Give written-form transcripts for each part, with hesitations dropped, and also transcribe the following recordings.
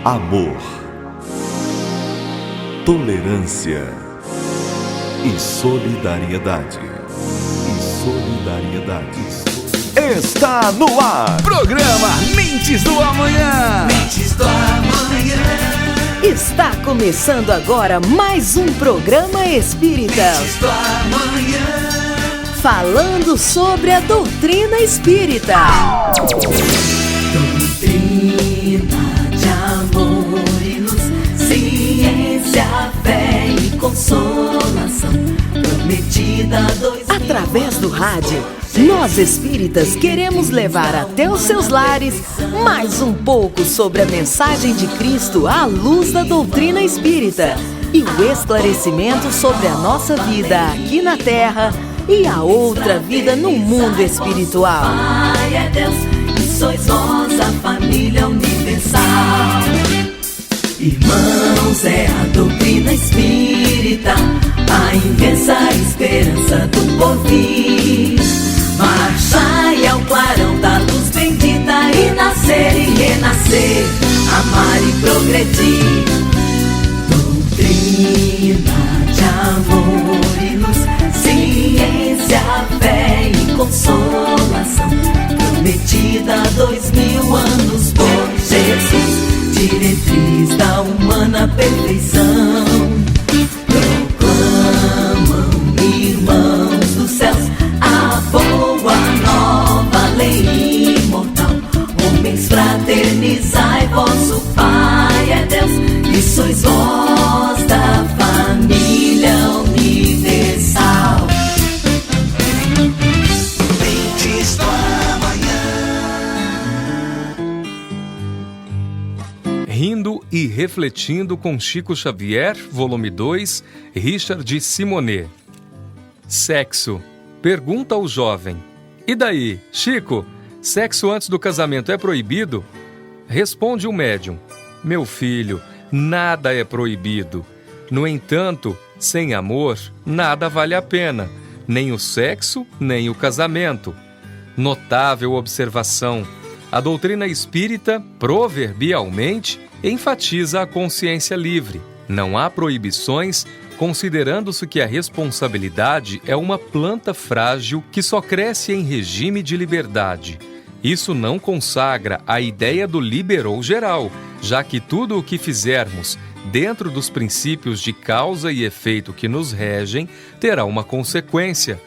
amor, tolerância e solidariedade. Está no ar! Programa Mentes do Amanhã. Mentes do Amanhã. Está começando agora mais um programa espírita. Mentes do Amanhã. Falando sobre a doutrina espírita. Doutrina de amor e luz, ciência, fé e consolação, prometida a dois. Através do rádio, nós espíritas queremos levar até os seus lares mais um pouco sobre a mensagem de Cristo à luz da doutrina espírita e o esclarecimento sobre a nossa vida aqui na Terra e a outra vida no mundo espiritual. Pai é Deus e sois vós a família universal. Irmãos, é a doutrina espírita, a imensa esperança do porvir. Marchai ao clarão da luz bendita e nascer e renascer, amar e progredir. Doutrina de amor e luz, ciência, fé e consolação, prometida há 2000 anos por Jesus, diretriz da humana perfeição. Proclamam, irmãos dos céus, a boa nova lei imortal. Homens, fraternizai, vosso Pai é Deus e sois vós da família universal. Mentes do Amanhã. Rindo e Refletindo com Chico Xavier, volume 2, Richard Simonet. Sexo. Pergunta ao jovem: e daí, Chico, sexo antes do casamento é proibido? Responde o médium: meu filho, nada é proibido. No entanto, sem amor, nada vale a pena, nem o sexo, nem o casamento. Notável observação. A doutrina espírita, proverbialmente, enfatiza a consciência livre. Não há proibições, considerando-se que a responsabilidade é uma planta frágil que só cresce em regime de liberdade. Isso não consagra a ideia do liberou geral, já que tudo o que fizermos dentro dos princípios de causa e efeito que nos regem terá uma consequência.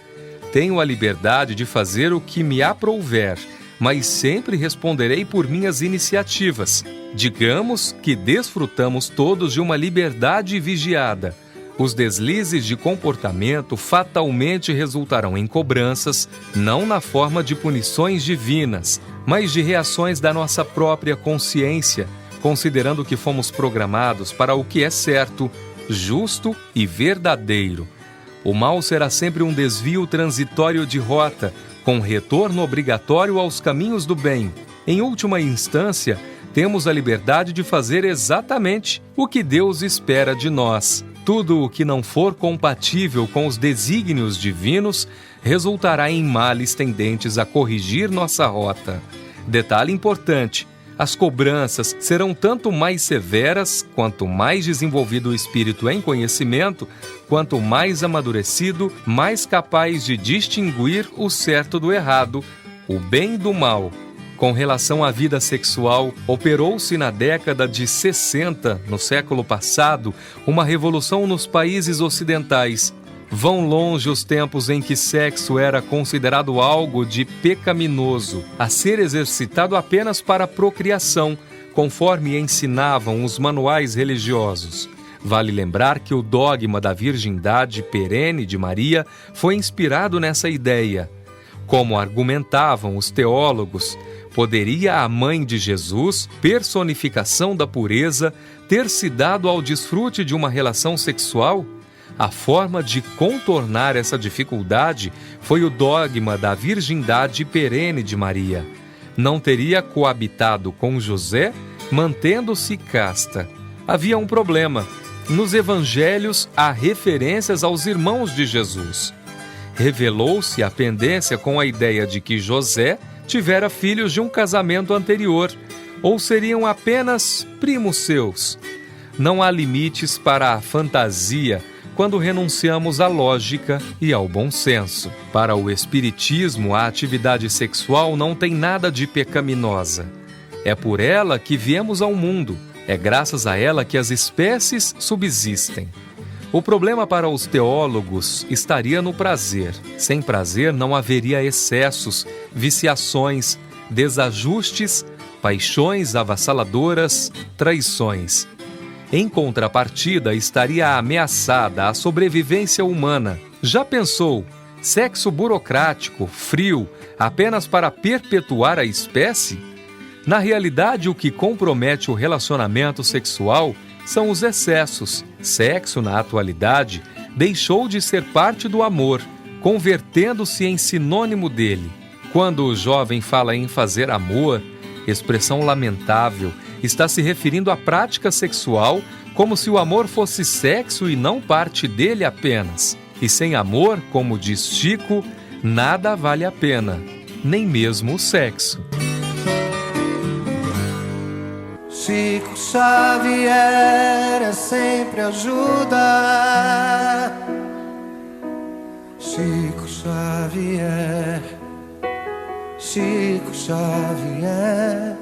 Tenho a liberdade de fazer o que me aprouver, mas sempre responderei por minhas iniciativas. Digamos que desfrutamos todos de uma liberdade vigiada. Os deslizes de comportamento fatalmente resultarão em cobranças, não na forma de punições divinas, mas de reações da nossa própria consciência, considerando que fomos programados para o que é certo, justo e verdadeiro. O mal será sempre um desvio transitório de rota, com retorno obrigatório aos caminhos do bem. Em última instância, temos a liberdade de fazer exatamente o que Deus espera de nós. Tudo o que não for compatível com os desígnios divinos resultará em males tendentes a corrigir nossa rota. Detalhe importante: as cobranças serão tanto mais severas, quanto mais desenvolvido o espírito em conhecimento, quanto mais amadurecido, mais capaz de distinguir o certo do errado, o bem do mal. Com relação à vida sexual, operou-se na década de 60, no século passado, uma revolução nos países ocidentais. Vão longe os tempos em que sexo era considerado algo de pecaminoso, a ser exercitado apenas para a procriação, conforme ensinavam os manuais religiosos. Vale lembrar que o dogma da virgindade perene de Maria foi inspirado nessa ideia. Como argumentavam os teólogos, poderia a mãe de Jesus, personificação da pureza, ter se dado ao desfrute de uma relação sexual? A forma de contornar essa dificuldade foi o dogma da virgindade perene de Maria. Não teria coabitado com José, mantendo-se casta. Havia um problema. Nos evangelhos há referências aos irmãos de Jesus. Revelou-se a pendência com a ideia de que José tivera filhos de um casamento anterior, Ou seriam apenas primos seus? Não há limites para a fantasia quando renunciamos à lógica e ao bom senso. Para o Espiritismo, a atividade sexual não tem nada de pecaminosa. É por ela que viemos ao mundo. É graças a ela que as espécies subsistem. O problema para os teólogos estaria no prazer. Sem prazer não haveria excessos, viciações, desajustes, paixões avassaladoras, traições. Em contrapartida, estaria ameaçada a sobrevivência humana. Já pensou? Sexo burocrático, frio, apenas para perpetuar a espécie? Na realidade, o que compromete o relacionamento sexual são os excessos. Sexo, na atualidade, deixou de ser parte do amor, convertendo-se em sinônimo dele. Quando o jovem fala em fazer amor, expressão lamentável, está se referindo à prática sexual como se o amor fosse sexo e não parte dele apenas. E sem amor, como diz Chico, nada vale a pena, nem mesmo o sexo. Chico Xavier sempre ajuda. Chico Xavier, Chico Xavier.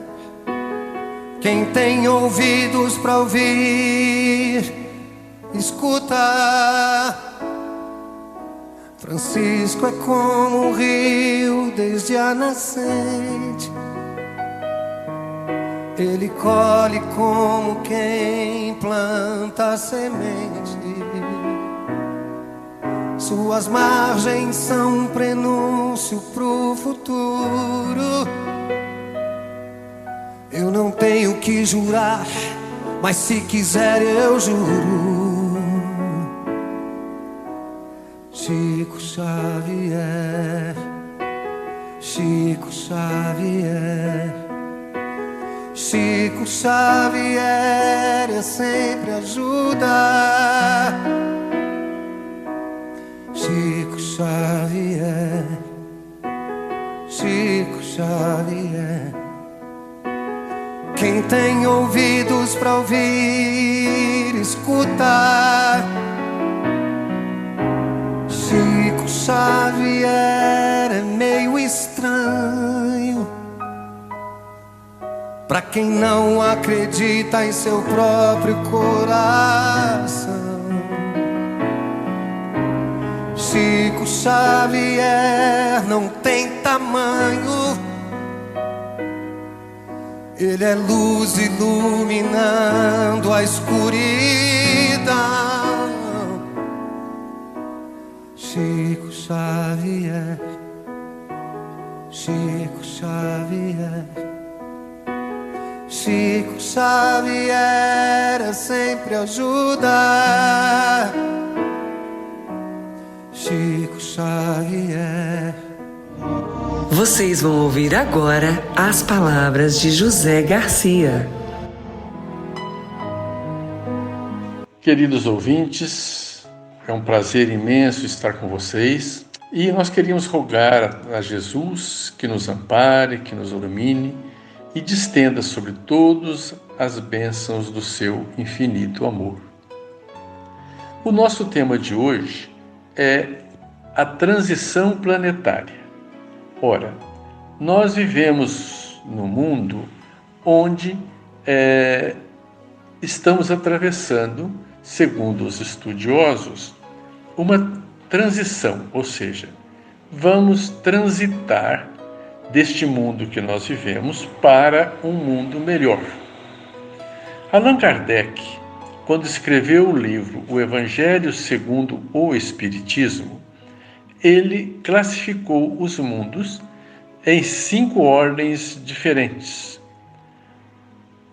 Quem tem ouvidos para ouvir, escuta. Francisco é como um rio desde a nascente. Ele colhe como quem planta a semente. Suas margens são um prenúncio pro futuro. Eu não tenho que jurar, mas se quiser eu juro. Chico Xavier, Chico Xavier. Chico Xavier sempre ajuda. Chico Xavier, Chico Xavier. Quem tem ouvidos para ouvir, escuta. Chico Xavier é meio estranho pra quem não acredita em seu próprio coração. Chico Xavier não tem tamanho. Ele é luz iluminando a escuridão. Chico Xavier, Chico Xavier. Chico Xavier sempre ajuda. Chico Xavier. Vocês vão ouvir agora as palavras de José Garcia. Queridos ouvintes, é um prazer imenso estar com vocês e nós queríamos rogar a Jesus que nos ampare, que nos ilumine e distenda sobre todos as bênçãos do seu infinito amor. O nosso tema de hoje é a transição planetária. Ora, nós vivemos num mundo onde estamos atravessando, segundo os estudiosos, uma transição, ou seja, vamos transitar deste mundo que nós vivemos para um mundo melhor. Allan Kardec, quando escreveu o livro O Evangelho segundo o Espiritismo, ele classificou os mundos em 5 ordens diferentes.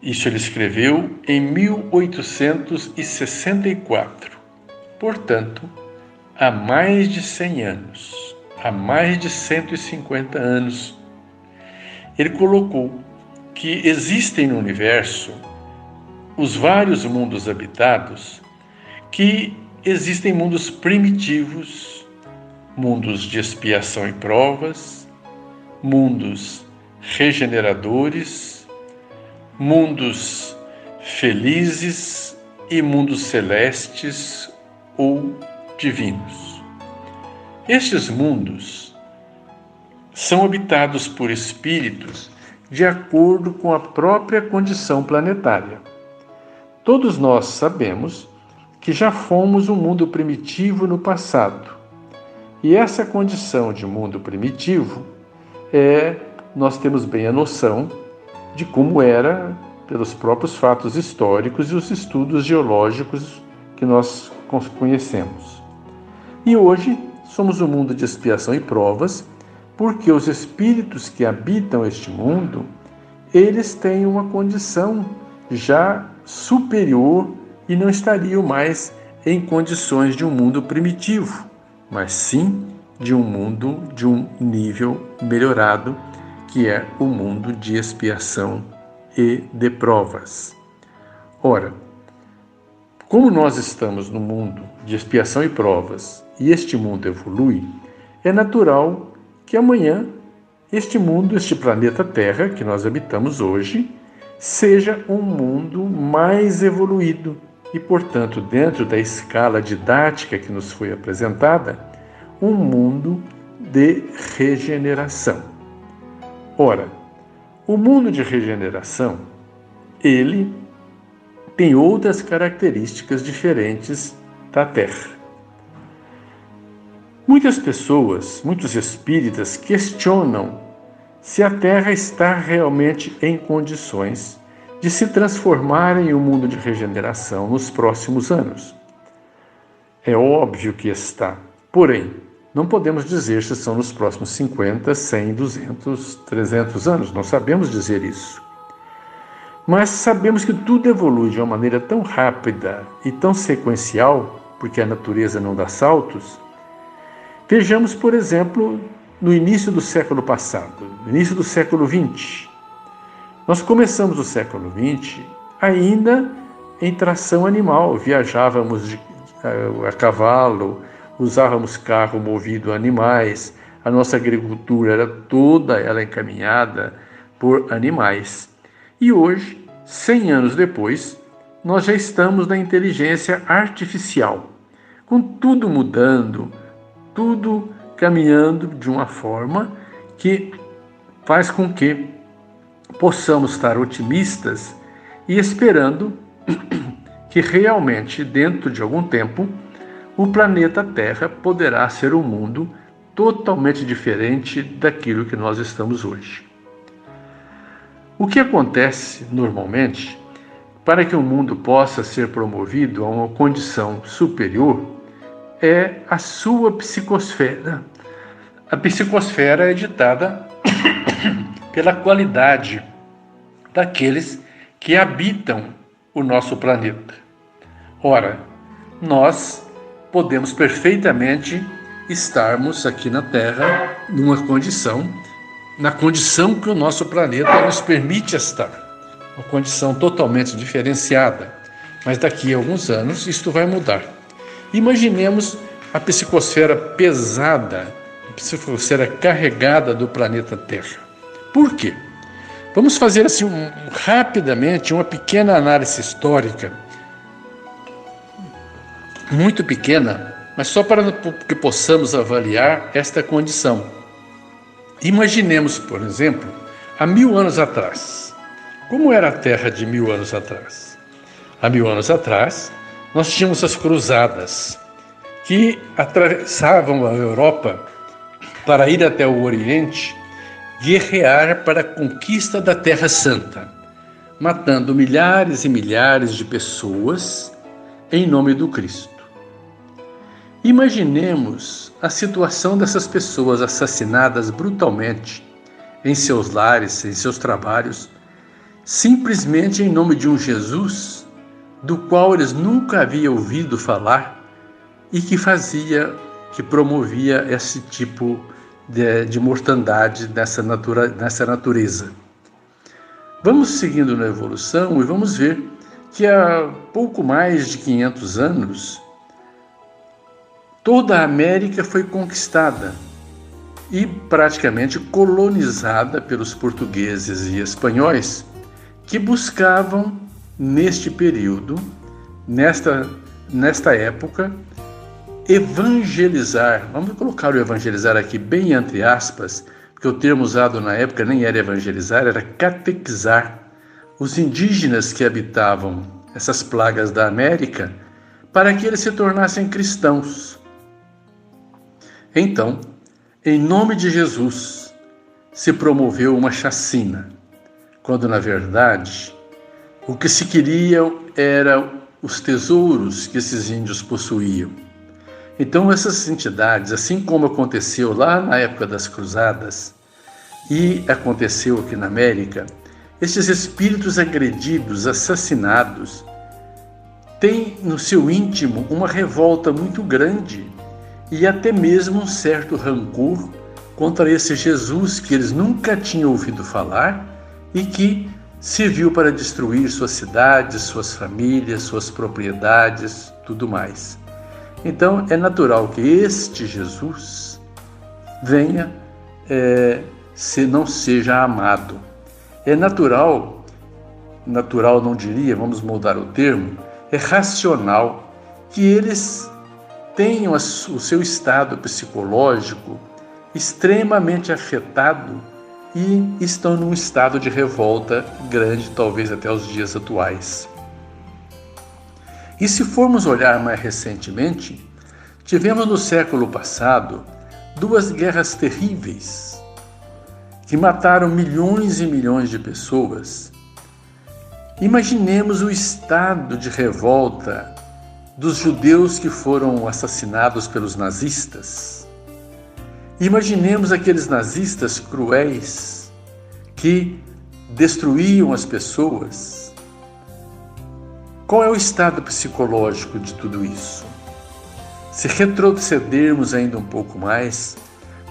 Isso ele escreveu em 1864. Portanto, há mais de 100 anos, há mais de 150 anos, ele colocou que existem no universo os vários mundos habitados, que existem mundos primitivos, mundos de expiação e provas, mundos regeneradores, mundos felizes e mundos celestes ou divinos. Estes mundos são habitados por espíritos de acordo com a própria condição planetária. Todos nós sabemos que já fomos um mundo primitivo no passado. E essa condição de mundo primitivo nós temos bem a noção de como era pelos próprios fatos históricos e os estudos geológicos que nós conhecemos. E hoje somos um mundo de expiação e provas, porque os espíritos que habitam este mundo, eles têm uma condição já superior e não estariam mais em condições de um mundo primitivo, mas sim de um mundo de um nível melhorado, que é o mundo de expiação e de provas. Ora, como nós estamos no mundo de expiação e provas e este mundo evolui, é natural que amanhã este mundo, este planeta Terra que nós habitamos hoje, seja um mundo mais evoluído e, portanto, dentro da escala didática que nos foi apresentada, um mundo de regeneração. Ora, o mundo de regeneração, ele tem outras características diferentes da Terra. Muitas pessoas, muitos espíritas questionam se a Terra está realmente em condições de se transformar em um mundo de regeneração nos próximos anos. É óbvio que está, porém, não podemos dizer se são nos próximos 50, 100, 200, 300 anos, não sabemos dizer isso. Mas sabemos que tudo evolui de uma maneira tão rápida e tão sequencial, porque a natureza não dá saltos. Vejamos, por exemplo, no início do século passado, no início do século XX. Nós começamos o século XX ainda em tração animal, viajávamos a cavalo, usávamos carro movido a animais, a nossa agricultura era toda ela encaminhada por animais. E hoje, 100 anos depois, nós já estamos na inteligência artificial, com tudo mudando, tudo caminhando de uma forma que faz com que possamos estar otimistas e esperando que realmente, dentro de algum tempo, o planeta Terra poderá ser um mundo totalmente diferente daquilo que nós estamos hoje. O que acontece normalmente para que o mundo possa ser promovido a uma condição superior é a sua psicosfera. A psicosfera é ditada pela qualidade daqueles que habitam o nosso planeta. Ora, nós podemos perfeitamente estarmos aqui na Terra na condição que o nosso planeta nos permite estar, uma condição totalmente diferenciada, mas daqui a alguns anos isto vai mudar. Imaginemos a psicosfera pesada, a psicosfera carregada do planeta Terra. Por quê? Vamos fazer assim rapidamente uma pequena análise histórica, muito pequena, mas só para que possamos avaliar esta condição. Imaginemos, por exemplo, há 1000 anos atrás. Como era a Terra de 1000 anos atrás? Há 1000 anos atrás, nós tínhamos as cruzadas que atravessavam a Europa para ir até o Oriente, guerrear para a conquista da Terra Santa, matando milhares e milhares de pessoas em nome do Cristo. Imaginemos a situação dessas pessoas assassinadas brutalmente em seus lares, em seus trabalhos, simplesmente em nome de um Jesus do qual eles nunca haviam ouvido falar e que promovia esse tipo de mortandade nessa natureza. Vamos seguindo na evolução e vamos ver que há pouco mais de 500 anos, toda a América foi conquistada e praticamente colonizada pelos portugueses e espanhóis, que buscavam, neste período, nesta época, evangelizar. Vamos colocar o evangelizar aqui bem entre aspas, porque o termo usado na época nem era evangelizar, era catequizar os indígenas que habitavam essas plagas da América, para que eles se tornassem cristãos. Então, em nome de Jesus, se promoveu uma chacina, quando na verdade o que se queria eram os tesouros que esses índios possuíam. Então essas entidades, assim como aconteceu lá na época das cruzadas e aconteceu aqui na América, esses espíritos agredidos, assassinados, têm no seu íntimo uma revolta muito grande e até mesmo um certo rancor contra esse Jesus que eles nunca tinham ouvido falar e que serviu para destruir suas cidades, suas famílias, suas propriedades, tudo mais. Então é natural que este Jesus venha, não seja amado. É natural não diria, vamos mudar o termo, é racional que eles tenham o seu estado psicológico extremamente afetado e estão num estado de revolta grande, talvez até os dias atuais. E se formos olhar mais recentemente, tivemos no século passado 2 guerras terríveis que mataram milhões e milhões de pessoas. Imaginemos o estado de revolta dos judeus que foram assassinados pelos nazistas. Imaginemos aqueles nazistas cruéis que destruíam as pessoas. Qual é o estado psicológico de tudo isso? Se retrocedermos ainda um pouco mais,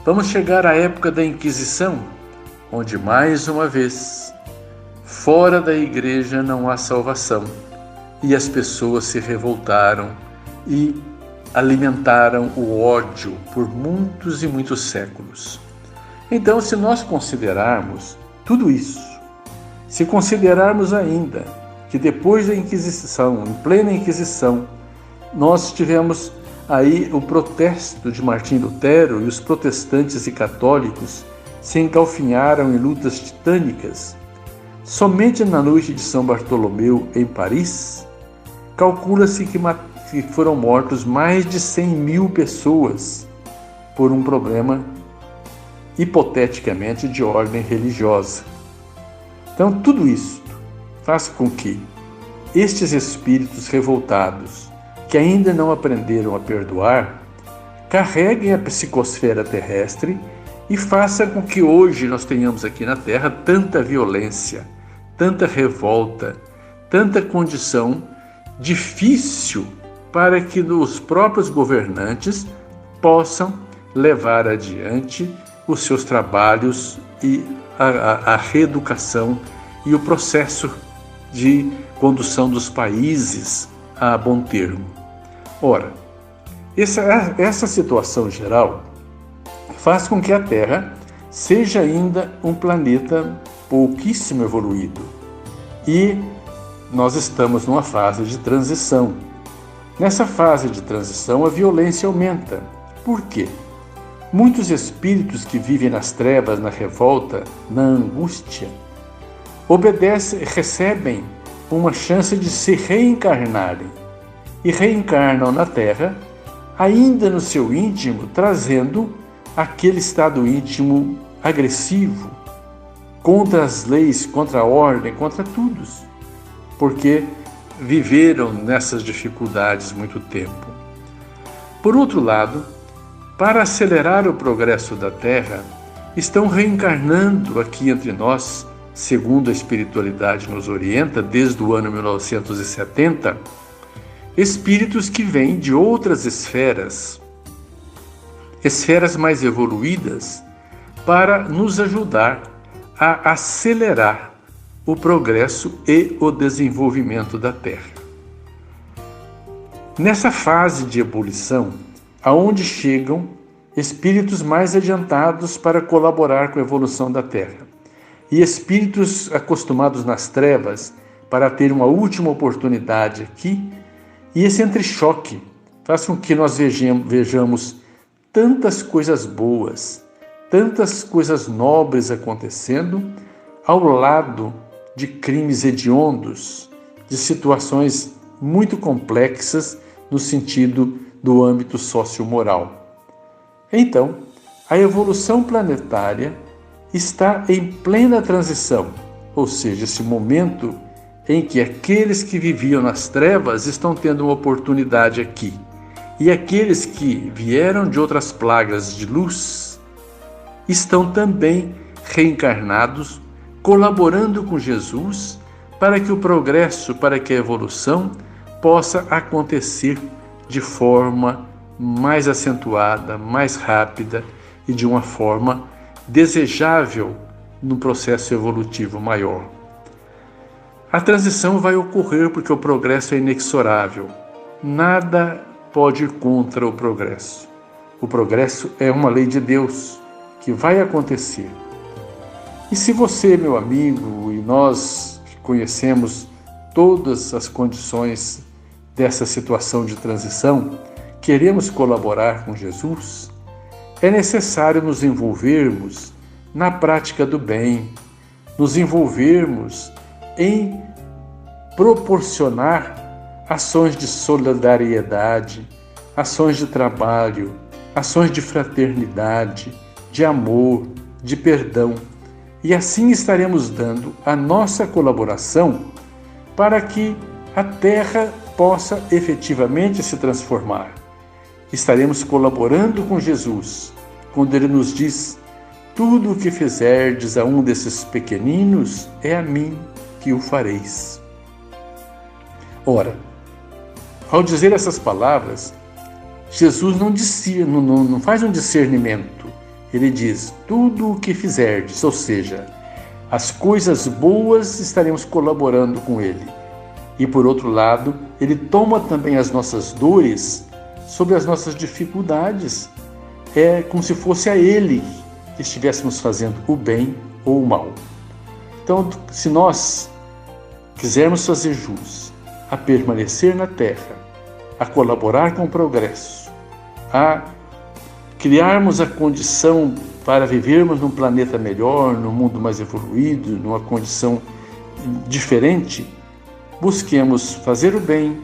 vamos chegar à época da Inquisição, onde mais uma vez, fora da igreja não há salvação, e as pessoas se revoltaram e alimentaram o ódio por muitos e muitos séculos. Então, se nós considerarmos tudo isso, se considerarmos ainda que depois da Inquisição, em plena Inquisição, nós tivemos aí o protesto de Martim Lutero e os protestantes e católicos se engalfinharam em lutas titânicas. Somente na noite de São Bartolomeu, em Paris, calcula-se que foram mortos mais de 100.000 pessoas por um problema, hipoteticamente, de ordem religiosa. Então, tudo isso faz com que estes espíritos revoltados, que ainda não aprenderam a perdoar, carreguem a psicosfera terrestre e façam com que hoje nós tenhamos aqui na Terra tanta violência, tanta revolta, tanta condição difícil para que os próprios governantes possam levar adiante os seus trabalhos e a reeducação e o processo de condução dos países a bom termo. Ora, essa situação geral faz com que a Terra seja ainda um planeta pouquíssimo evoluído e nós estamos numa fase de transição. Nessa fase de transição, a violência aumenta. Por quê? Muitos espíritos que vivem nas trevas, na revolta, na angústia, recebem uma chance de se reencarnarem e reencarnam na Terra, ainda no seu íntimo, trazendo aquele estado íntimo agressivo contra as leis, contra a ordem, contra tudo, porque viveram nessas dificuldades muito tempo. Por outro lado, para acelerar o progresso da Terra, estão reencarnando aqui entre nós, segundo a espiritualidade nos orienta, desde o ano 1970, espíritos que vêm de outras esferas mais evoluídas, para nos ajudar a acelerar o progresso e o desenvolvimento da Terra. Nessa fase de ebulição, aonde chegam espíritos mais adiantados para colaborar com a evolução da Terra. e espíritos acostumados nas trevas para ter uma última oportunidade aqui, e esse entrechoque faz com que nós vejamos tantas coisas boas, tantas coisas nobres acontecendo, ao lado de crimes hediondos, de situações muito complexas no sentido do âmbito sociomoral. Então, a evolução planetária está em plena transição, ou seja, esse momento em que aqueles que viviam nas trevas estão tendo uma oportunidade aqui, e aqueles que vieram de outras plagas de luz estão também reencarnados, colaborando com Jesus para que o progresso, para que a evolução possa acontecer de forma mais acentuada, mais rápida e de uma forma desejável no processo evolutivo maior. A transição vai ocorrer porque o progresso é inexorável. Nada pode ir contra o progresso. O progresso é uma lei de Deus que vai acontecer. E se você, meu amigo, e nós que conhecemos todas as condições dessa situação de transição, queremos colaborar com Jesus, é necessário nos envolvermos na prática do bem, nos envolvermos em proporcionar ações de solidariedade, ações de trabalho, ações de fraternidade, de amor, de perdão. E assim estaremos dando a nossa colaboração para que a Terra possa efetivamente se transformar. Estaremos colaborando com Jesus, quando Ele nos diz: tudo o que fizerdes a um desses pequeninos, é a mim que o fareis. Ora, ao dizer essas palavras, Jesus não faz um discernimento. Ele diz: tudo o que fizerdes, ou seja, as coisas boas estaremos colaborando com Ele. E por outro lado, Ele toma também as nossas dores sobre as nossas dificuldades. É como se fosse a Ele que estivéssemos fazendo o bem ou o mal. Então, se nós quisermos fazer jus a permanecer na Terra, a colaborar com o progresso, a criarmos a condição para vivermos num planeta melhor, num mundo mais evoluído, numa condição diferente, busquemos fazer o bem,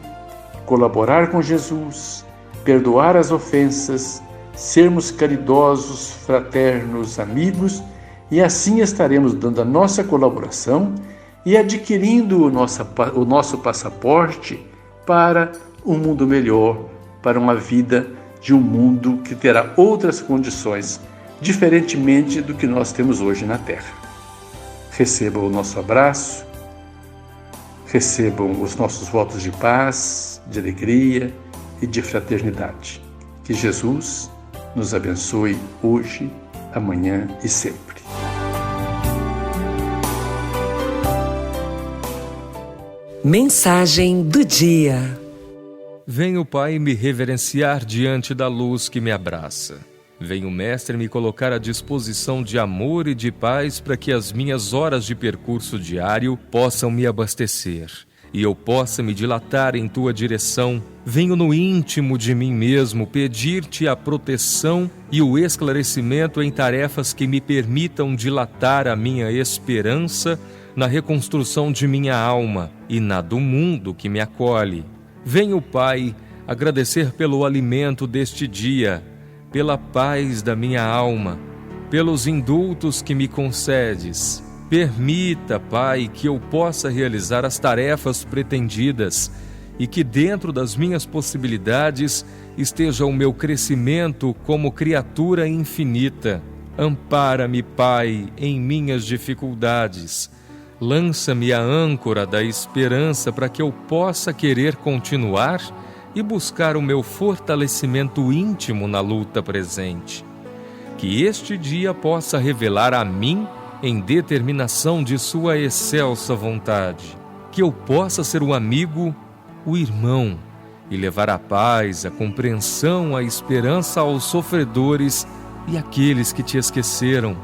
colaborar com Jesus, perdoar as ofensas, sermos caridosos, fraternos, amigos, e assim estaremos dando a nossa colaboração e adquirindo o nosso passaporte para um mundo melhor, para uma vida de um mundo que terá outras condições, diferentemente do que nós temos hoje na Terra. Recebam o nosso abraço, recebam os nossos votos de paz, de alegria e de fraternidade. Que Jesus nos abençoe hoje, amanhã e sempre. Mensagem do dia. Venho, Pai, me reverenciar diante da luz que me abraça. Venho, Mestre, me colocar à disposição de amor e de paz para que as minhas horas de percurso diário possam me abastecer e eu possa me dilatar em Tua direção. Venho no íntimo de mim mesmo pedir-te a proteção e o esclarecimento em tarefas que me permitam dilatar a minha esperança na reconstrução de minha alma e na do mundo que me acolhe. Venho, Pai, agradecer pelo alimento deste dia, pela paz da minha alma, pelos indultos que me concedes. Permita, Pai, que eu possa realizar as tarefas pretendidas e que dentro das minhas possibilidades esteja o meu crescimento como criatura infinita. Ampara-me, Pai, em minhas dificuldades. Lança-me a âncora da esperança para que eu possa querer continuar e buscar o meu fortalecimento íntimo na luta presente. Que este dia possa revelar a mim, em determinação de Sua excelsa vontade, que eu possa ser o amigo, o irmão, e levar a paz, a compreensão, a esperança aos sofredores e àqueles que Te esqueceram.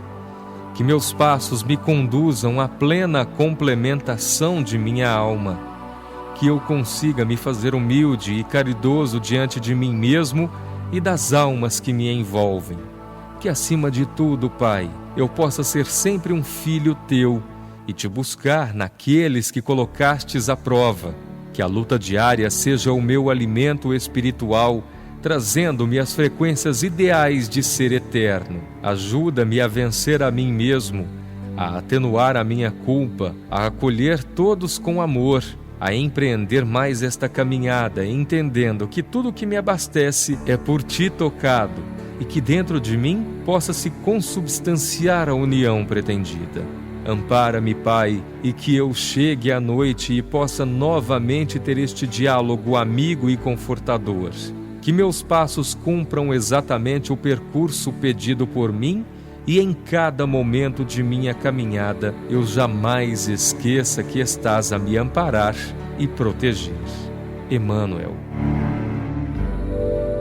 Que meus passos me conduzam à plena complementação de minha alma. Que eu consiga me fazer humilde e caridoso diante de mim mesmo e das almas que me envolvem. Que acima de tudo, Pai, eu possa ser sempre um filho Teu e Te buscar naqueles que colocastes à prova. Que a luta diária seja o meu alimento espiritual, trazendo-me as frequências ideais de ser eterno. Ajuda-me a vencer a mim mesmo, a atenuar a minha culpa, a acolher todos com amor, a empreender mais esta caminhada, entendendo que tudo que me abastece é por Ti tocado e que dentro de mim possa se consubstanciar a união pretendida. Ampara-me, Pai, e que eu chegue à noite e possa novamente ter este diálogo amigo e confortador. Que meus passos cumpram exatamente o percurso pedido por mim e em cada momento de minha caminhada eu jamais esqueça que estás a me amparar e proteger. Emmanuel.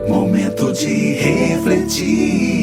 Momento de refletir.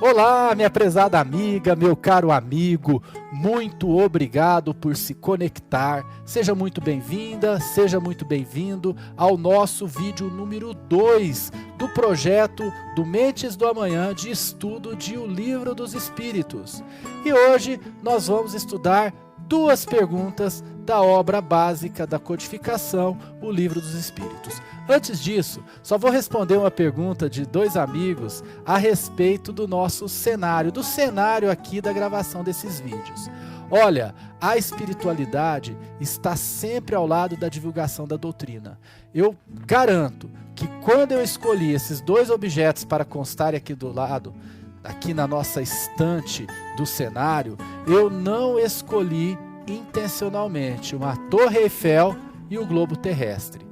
Olá, minha prezada amiga, meu caro amigo, muito obrigado por se conectar. Seja muito bem-vinda, seja muito bem-vindo ao nosso vídeo número 2 do projeto do Mentes do Amanhã de estudo de O Livro dos Espíritos. E hoje nós vamos estudar 2 perguntas da obra básica da codificação, O Livro dos Espíritos. Antes disso, só vou responder uma pergunta de 2 amigos a respeito do nosso cenário, do cenário aqui da gravação desses vídeos. Olha, a espiritualidade está sempre ao lado da divulgação da doutrina. Eu garanto que quando eu escolhi esses 2 objetos para constarem aqui do lado, aqui na nossa estante do cenário, eu não escolhi intencionalmente uma Torre Eiffel e o globo terrestre.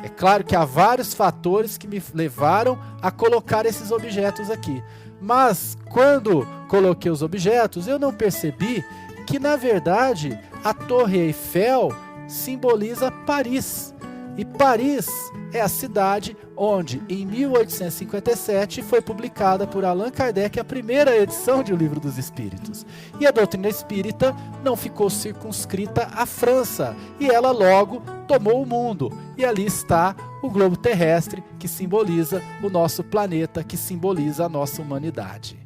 É claro que há vários fatores que me levaram a colocar esses objetos aqui, mas quando coloquei os objetos eu não percebi que na verdade a Torre Eiffel simboliza Paris, e Paris é a cidade onde em 1857 foi publicada por Allan Kardec a primeira edição de O Livro dos Espíritos. E a doutrina espírita não ficou circunscrita à França, e ela logo tomou o mundo. E ali está o globo terrestre, que simboliza o nosso planeta, que simboliza a nossa humanidade.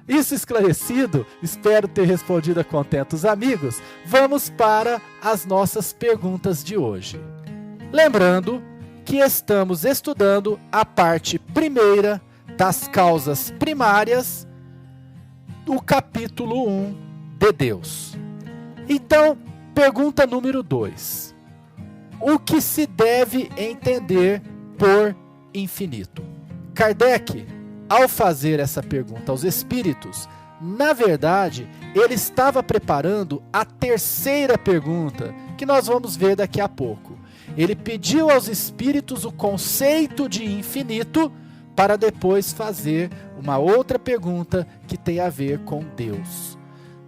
Isso esclarecido, espero ter respondido a contento os amigos. Vamos para as nossas perguntas de hoje. Lembrando que estamos estudando a parte primeira das causas primárias do capítulo 1 de Deus. Então, pergunta número 2. O que se deve entender por infinito? Kardec, ao fazer essa pergunta aos espíritos, na verdade, ele estava preparando a terceira pergunta, que nós vamos ver daqui a pouco. Ele pediu aos espíritos o conceito de infinito para depois fazer uma outra pergunta que tem a ver com Deus.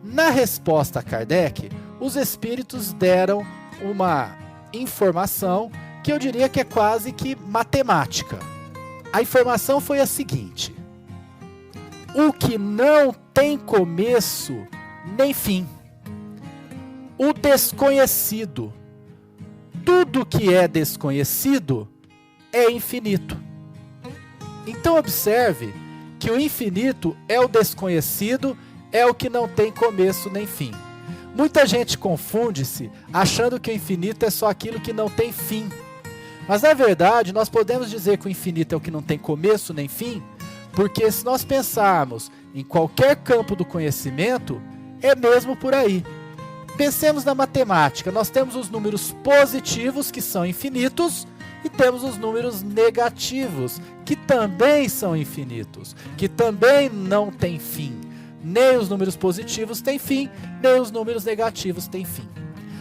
Na resposta a Kardec, os espíritos deram uma informação que eu diria que é quase que matemática. A informação foi a seguinte: o que não tem começo nem fim, o desconhecido. Tudo que é desconhecido é infinito. Então observe que o infinito é o desconhecido, é o que não tem começo nem fim. Muita gente confunde-se achando que o infinito é só aquilo que não tem fim. Mas na verdade nós podemos dizer que o infinito é o que não tem começo nem fim, porque se nós pensarmos em qualquer campo do conhecimento, é mesmo por aí. Pensemos na matemática, nós temos os números positivos, que são infinitos, e temos os números negativos, que também são infinitos, que também não têm fim. Nem os números positivos têm fim, nem os números negativos têm fim.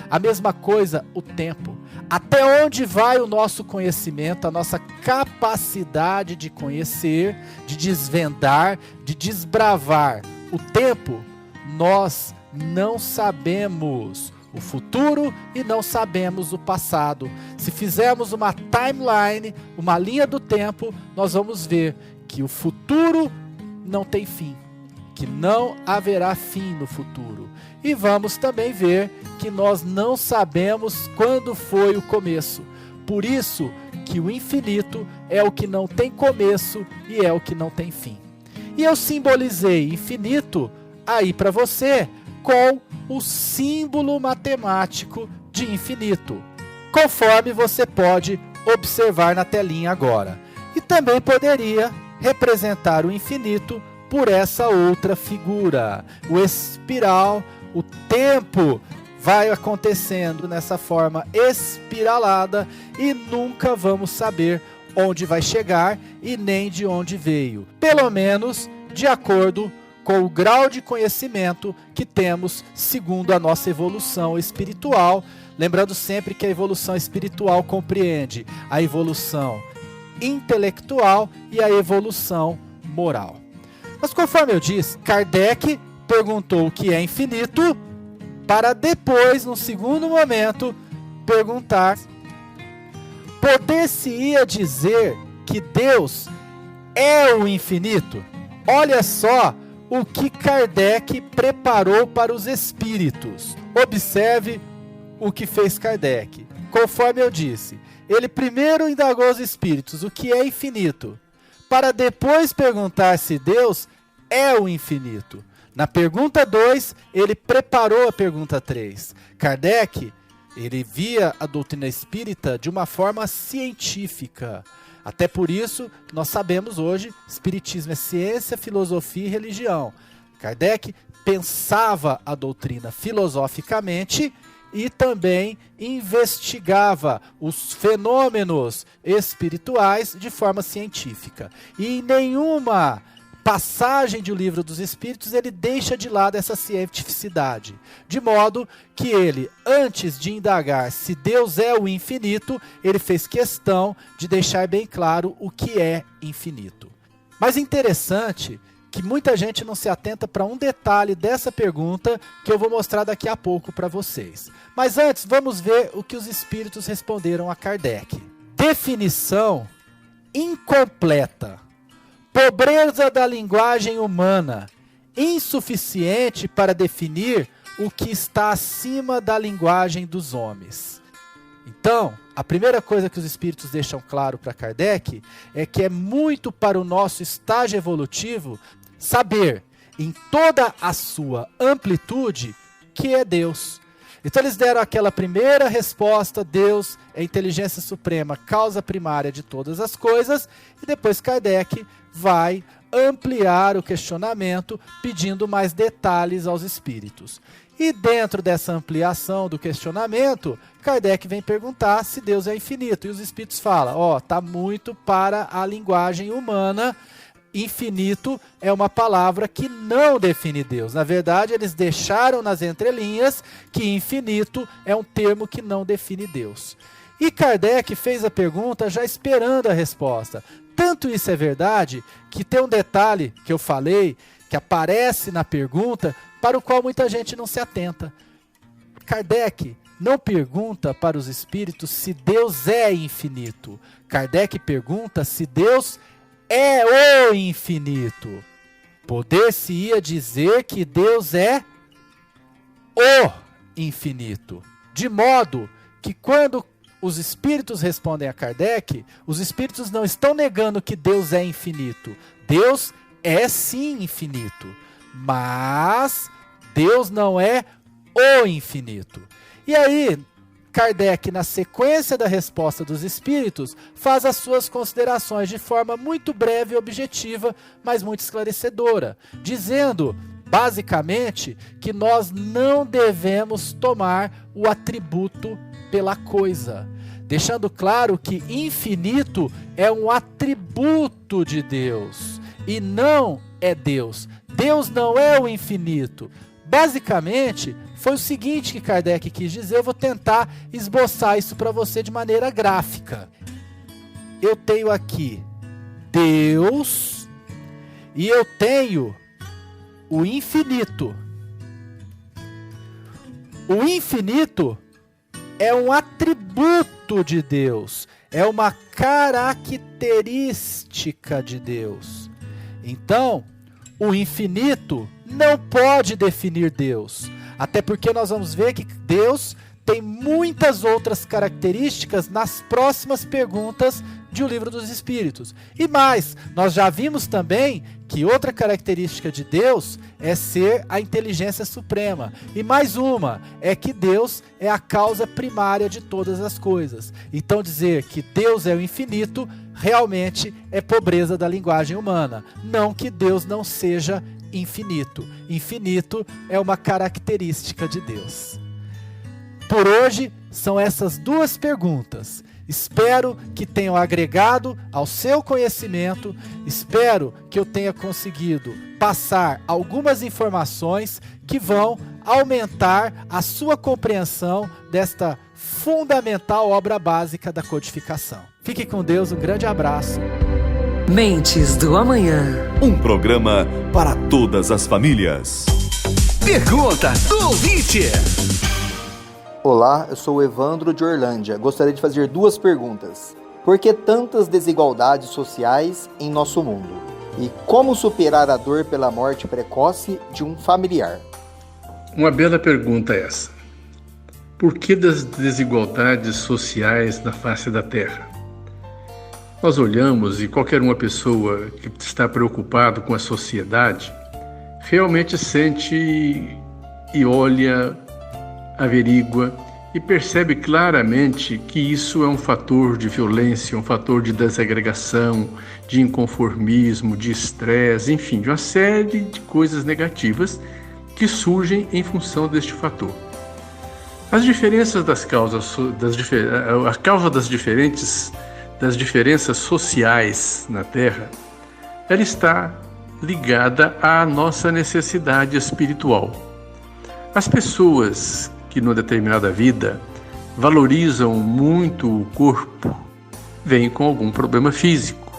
A mesma coisa o tempo. Até onde vai o nosso conhecimento, a nossa capacidade de conhecer, de desvendar, de desbravar o tempo? Nós não sabemos o futuro e não sabemos o passado. Se fizermos uma timeline, uma linha do tempo, nós vamos ver que o futuro não tem fim que não haverá fim no futuro. E vamos também ver que nós não sabemos quando foi o começo. Por isso que o infinito é o que não tem começo e é o que não tem fim. E eu simbolizei infinito aí para você com o símbolo matemático de infinito, conforme você pode observar na telinha agora. E também poderia representar o infinito por essa outra figura, o espiral. O tempo vai acontecendo nessa forma espiralada e nunca vamos saber onde vai chegar e nem de onde veio. Pelo menos de acordo com o grau de conhecimento que temos segundo a nossa evolução espiritual. Lembrando sempre que a evolução espiritual compreende a evolução intelectual e a evolução moral. Mas conforme eu disse, Kardec perguntou o que é infinito, para depois, no segundo momento, perguntar: poder-se-ia dizer que Deus é o infinito? Olha só o que Kardec preparou para os espíritos. Observe o que fez Kardec. Conforme eu disse, ele primeiro indagou os espíritos o que é infinito, para depois perguntar se Deus é o infinito. Na pergunta 2, ele preparou a pergunta 3. Kardec, ele via a doutrina espírita de uma forma científica. Até por isso, nós sabemos hoje, espiritismo é ciência, filosofia e religião. Kardec pensava a doutrina filosoficamente e também investigava os fenômenos espirituais de forma científica. E em nenhuma passagem de O Livro dos Espíritos ele deixa de lado essa cientificidade, de modo que ele, antes de indagar se Deus é o infinito, ele fez questão de deixar bem claro o que é infinito. Mas interessante que muita gente não se atenta para um detalhe dessa pergunta que eu vou mostrar daqui a pouco para vocês. Mas antes, vamos ver o que os espíritos responderam a Kardec. Definição incompleta. Pobreza da linguagem humana, insuficiente para definir o que está acima da linguagem dos homens. Então, a primeira coisa que os espíritos deixam claro para Kardec é que é muito para o nosso estágio evolutivo saber, em toda a sua amplitude, que é Deus. Então eles deram aquela primeira resposta: Deus é a inteligência suprema, causa primária de todas as coisas, e depois Kardec vai ampliar o questionamento, pedindo mais detalhes aos espíritos. E dentro dessa ampliação do questionamento, Kardec vem perguntar se Deus é infinito. E os espíritos falam: tá muito para a linguagem humana. Infinito é uma palavra que não define Deus. Na verdade, eles deixaram nas entrelinhas que infinito é um termo que não define Deus. E Kardec fez a pergunta já esperando a resposta. Tanto isso é verdade que tem um detalhe que eu falei, que aparece na pergunta, para o qual muita gente não se atenta. Kardec não pergunta para os espíritos se Deus é infinito. Kardec pergunta se Deus é o infinito. Poder-se-ia dizer que Deus é o infinito. De modo que quando os espíritos respondem a Kardec, os espíritos não estão negando que Deus é infinito. Deus é sim infinito, mas Deus não é o infinito. E aí, Kardec, na sequência da resposta dos espíritos, faz as suas considerações de forma muito breve e objetiva, mas muito esclarecedora, dizendo, basicamente, que nós não devemos tomar o atributo pela coisa, deixando claro que infinito é um atributo de Deus e não é Deus. Deus não é o infinito. Basicamente, foi o seguinte que Kardec quis dizer. Eu vou tentar esboçar isso para você de maneira gráfica. Eu tenho aqui Deus e eu tenho o infinito. O infinito é um atributo de Deus, é uma característica de Deus. Então, o infinito não pode definir Deus. Até porque nós vamos ver que Deus tem muitas outras características nas próximas perguntas de O Livro dos Espíritos. E mais, nós já vimos também que outra característica de Deus é ser a inteligência suprema. E mais uma, é que Deus é a causa primária de todas as coisas. Então dizer que Deus é o infinito realmente é pobreza da linguagem humana. Não que Deus não seja infinito. Infinito é uma característica de Deus. Por hoje, são essas duas perguntas. Espero que tenham agregado ao seu conhecimento, espero que eu tenha conseguido passar algumas informações que vão aumentar a sua compreensão desta fundamental obra básica da codificação. Fique com Deus, um grande abraço. Mentes do Amanhã. Um programa para todas as famílias. Pergunta do ouvinte. Olá, eu sou o Evandro de Orlândia. Gostaria de fazer duas perguntas. Por que tantas desigualdades sociais em nosso mundo? E como superar a dor pela morte precoce de um familiar? Uma bela pergunta essa. Por que das desigualdades sociais na face da Terra? Nós olhamos e qualquer uma pessoa que está preocupado com a sociedade realmente sente e olha, averigua e percebe claramente que isso é um fator de violência, um fator de desagregação, de inconformismo, de estresse, enfim, de uma série de coisas negativas que surgem em função deste fator. As diferenças das causas, a causa das diferenças sociais na Terra, ela está ligada à nossa necessidade espiritual. As pessoas que numa determinada vida valorizam muito o corpo vêm com algum problema físico.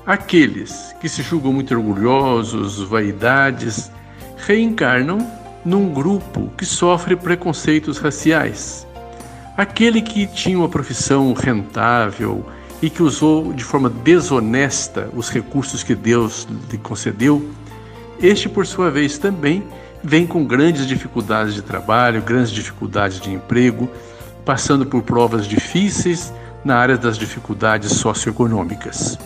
Aqueles que se julgam muito orgulhosos, vaidades, reencarnam num grupo que sofre preconceitos raciais. Aquele que tinha uma profissão rentável e que usou de forma desonesta os recursos que Deus lhe concedeu, este, por sua vez, também vem com grandes dificuldades de trabalho, grandes dificuldades de emprego, passando por provas difíceis na área das dificuldades socioeconômicas.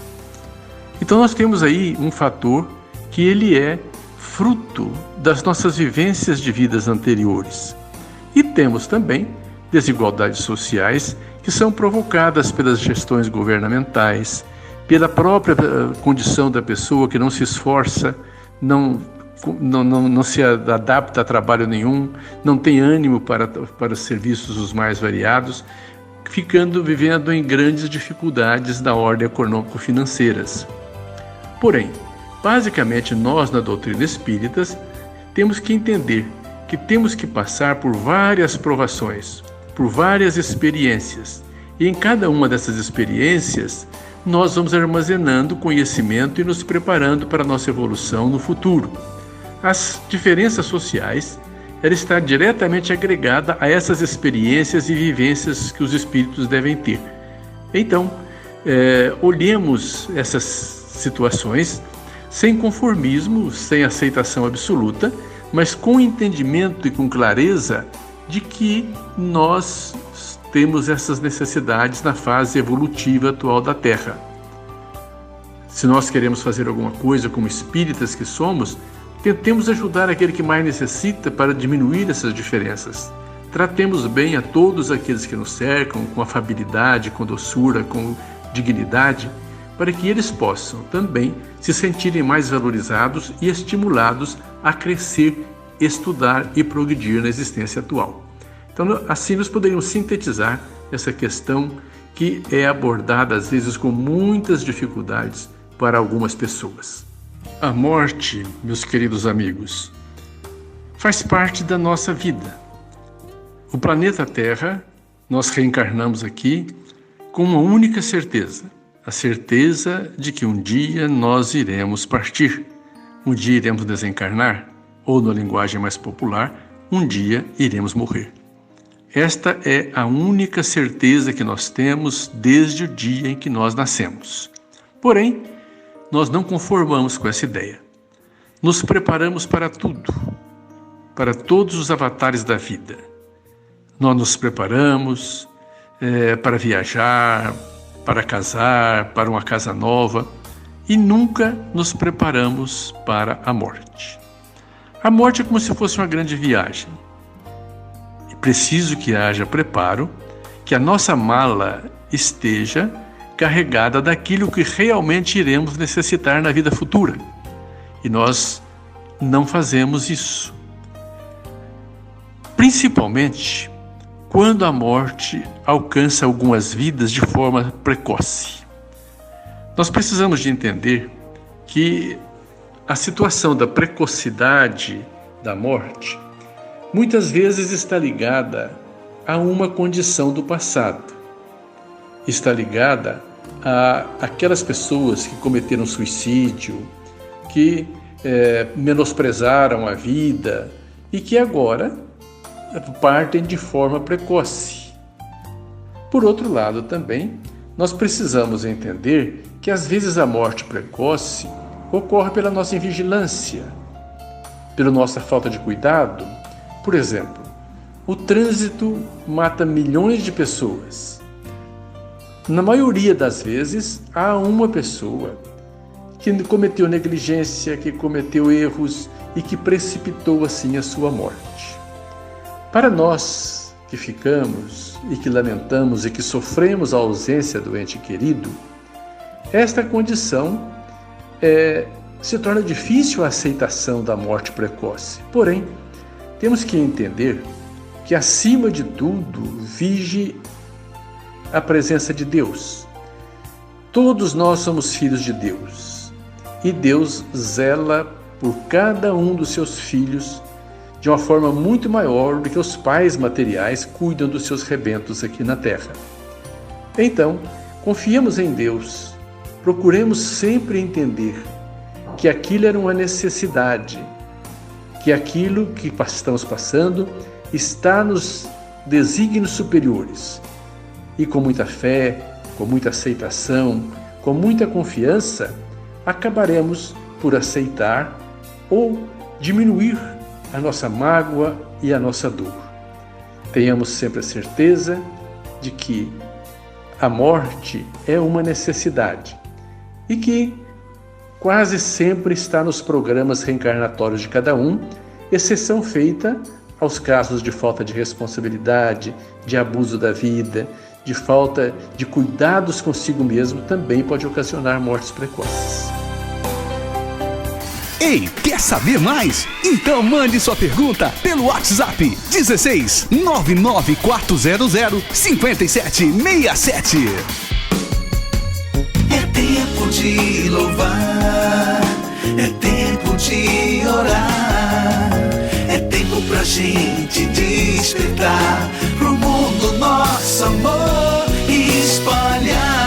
Então nós temos aí um fator que ele é fruto das nossas vivências de vidas anteriores. E temos também desigualdades sociais que são provocadas pelas gestões governamentais, pela própria condição da pessoa que não se esforça, não se adapta a trabalho nenhum, não tem ânimo para serviços os mais variados, vivendo em grandes dificuldades da ordem econômico-financeiras. Porém, basicamente nós na doutrina espírita temos que entender que temos que passar por várias provações, por várias experiências, e em cada uma dessas experiências nós vamos armazenando conhecimento e nos preparando para a nossa evolução no futuro. As diferenças sociais, ela está diretamente agregada a essas experiências e vivências que os espíritos devem ter. Então, olhemos essas situações sem conformismo, sem aceitação absoluta, mas com entendimento e com clareza de que nós temos essas necessidades na fase evolutiva atual da Terra. Se nós queremos fazer alguma coisa como espíritas que somos, tentemos ajudar aquele que mais necessita para diminuir essas diferenças. Tratemos bem a todos aqueles que nos cercam com afabilidade, com doçura, com dignidade, para que eles possam também se sentirem mais valorizados e estimulados a crescer, estudar e progredir na existência atual. Então, assim nós poderíamos sintetizar essa questão que é abordada às vezes com muitas dificuldades para algumas pessoas. A morte, meus queridos amigos, faz parte da nossa vida. O planeta Terra, nós reencarnamos aqui com uma única certeza, a certeza de que um dia nós iremos partir, um dia iremos desencarnar, ou na linguagem mais popular, um dia iremos morrer. Esta é a única certeza que nós temos desde o dia em que nós nascemos. Porém, nós não conformamos com essa ideia. nos preparamos para tudo, para todos os avatares da vida. Nós nos preparamos para viajar, para casar, para uma casa nova, e nunca nos preparamos para a morte. A morte é como se fosse uma grande viagem. É preciso que haja preparo, que a nossa mala esteja carregada daquilo que realmente iremos necessitar na vida futura. E nós não fazemos isso. Principalmente quando a morte alcança algumas vidas de forma precoce. Nós precisamos de entender que a situação da precocidade da morte muitas vezes está ligada a uma condição do passado. Está ligada a aquelas pessoas que cometeram suicídio, que menosprezaram a vida e que agora partem de forma precoce. Por outro lado, também, nós precisamos entender que às vezes a morte precoce ocorre pela nossa invigilância, pela nossa falta de cuidado. Por exemplo, o trânsito mata milhões de pessoas. Na maioria das vezes, há uma pessoa que cometeu negligência, que cometeu erros e que precipitou assim a sua morte. Para nós que ficamos e que lamentamos e que sofremos a ausência do ente querido, esta condição se torna difícil a aceitação da morte precoce. Porém, temos que entender que, acima de tudo, vige a presença de Deus. Todos nós somos filhos de Deus e Deus zela por cada um dos seus filhos de uma forma muito maior do que os pais materiais cuidam dos seus rebentos aqui na terra. Então, confiemos em Deus, procuremos sempre entender que aquilo era uma necessidade, que aquilo que estamos passando está nos desígnios superiores. E com muita fé, com muita aceitação, com muita confiança, acabaremos por aceitar ou diminuir a nossa mágoa e a nossa dor. Tenhamos sempre a certeza de que a morte é uma necessidade e que quase sempre está nos programas reencarnatórios de cada um, exceção feita aos casos de falta de responsabilidade, de abuso da vida, de falta de cuidados consigo mesmo, também pode ocasionar mortes precoces. Ei, quer saber mais? Então mande sua pergunta pelo WhatsApp 16 99400 5767. É tempo de louvar, é tempo de orar, é tempo pra gente despertar pro mundo nosso amor espalhar.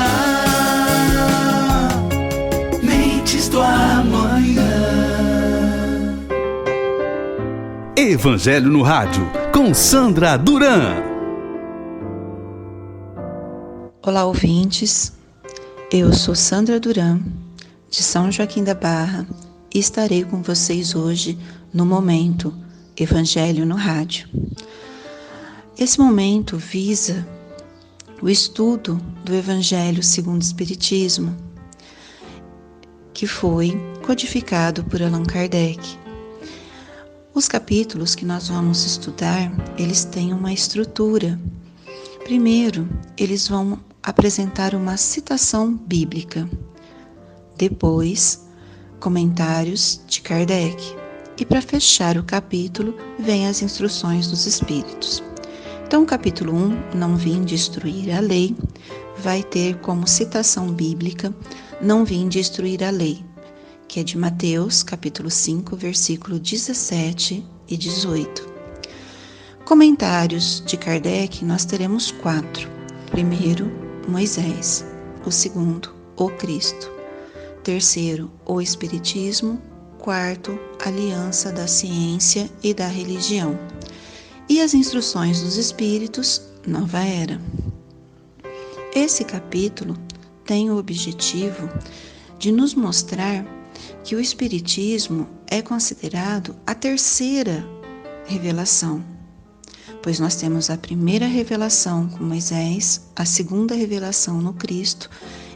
Mentes do amanhã. Evangelho no Rádio, com Sandra Duran. Olá, ouvintes. Eu sou Sandra Duran, de São Joaquim da Barra, e estarei com vocês hoje no momento Evangelho no Rádio. Esse momento visa o estudo do Evangelho segundo o Espiritismo, que foi codificado por Allan Kardec. Os capítulos que nós vamos estudar, eles têm uma estrutura. Primeiro, eles vão apresentar uma citação bíblica. Depois, comentários de Kardec. E para fechar o capítulo, vem as instruções dos Espíritos. Então, o capítulo 1, Não vim destruir a lei, vai ter como citação bíblica Não vim destruir a lei, que é de Mateus, capítulo 5, versículo 17 e 18. Comentários de Kardec, nós teremos 4. Primeiro, Moisés. O segundo, o Cristo. Terceiro, o Espiritismo. Quarto, Aliança da Ciência e da Religião. E as instruções dos Espíritos, Nova Era. Esse capítulo tem o objetivo de nos mostrar que o Espiritismo é considerado a terceira revelação, pois nós temos a primeira revelação com Moisés, a segunda revelação no Cristo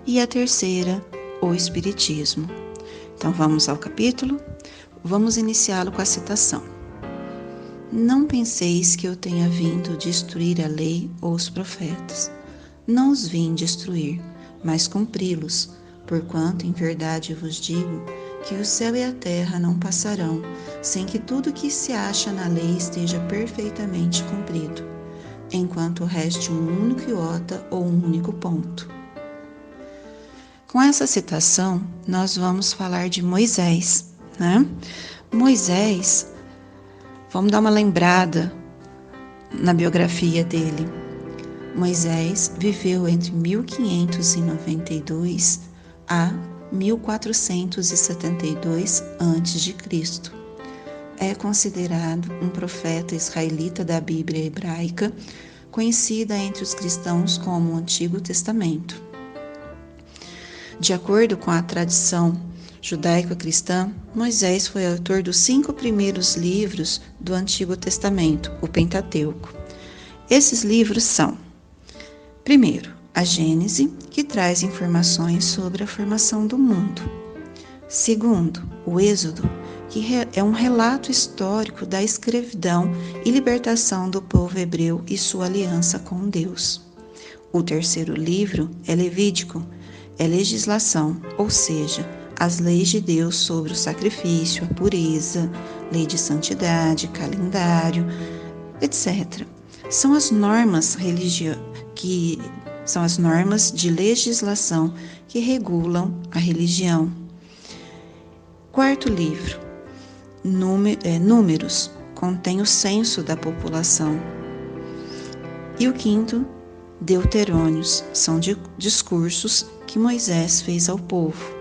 e a terceira, o Espiritismo. Então vamos ao capítulo, vamos iniciá-lo com a citação. Não penseis que eu tenha vindo destruir a lei ou os profetas. Não os vim destruir, mas cumpri-los, porquanto em verdade vos digo que o céu e a terra não passarão, sem que tudo que se acha na lei esteja perfeitamente cumprido, enquanto reste um único iota ou um único ponto. Com essa citação, nós vamos falar de Moisés, né? Moisés, vamos dar uma lembrada na biografia dele. Moisés viveu entre 1592 a 1472 a.C. É considerado um profeta israelita da Bíblia hebraica, conhecida entre os cristãos como o Antigo Testamento. De acordo com a tradição judaico-cristã, Moisés foi autor dos 5 primeiros livros do Antigo Testamento, o Pentateuco. Esses livros são: primeiro, a Gênese, que traz informações sobre a formação do mundo. Segundo, o Êxodo, que é um relato histórico da escravidão e libertação do povo hebreu e sua aliança com Deus. O terceiro livro é Levítico, é legislação, ou seja, as leis de Deus sobre o sacrifício, a pureza, lei de santidade, calendário, etc. São as normas são as normas de legislação que regulam a religião. Quarto livro, Números, contém o censo da população. E o quinto, Deuterônios, são discursos que Moisés fez ao povo.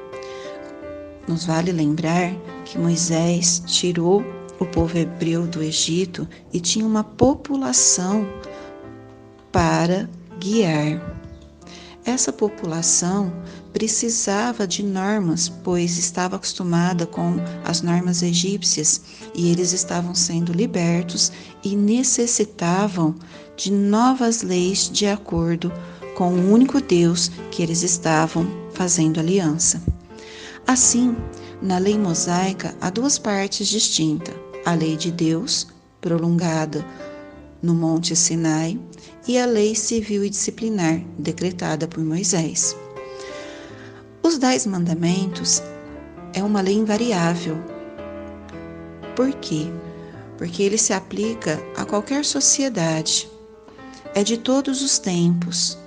Nos vale lembrar que Moisés tirou o povo hebreu do Egito e tinha uma população para guiar. Essa população precisava de normas, pois estava acostumada com as normas egípcias e eles estavam sendo libertos e necessitavam de novas leis de acordo com o único Deus que eles estavam fazendo aliança. Assim, na lei mosaica há 2 partes distintas: a lei de Deus, prolongada no Monte Sinai, e a lei civil e disciplinar, decretada por Moisés. Os 10 mandamentos é uma lei invariável. Por quê? Porque ele se aplica a qualquer sociedade. É de todos os tempos.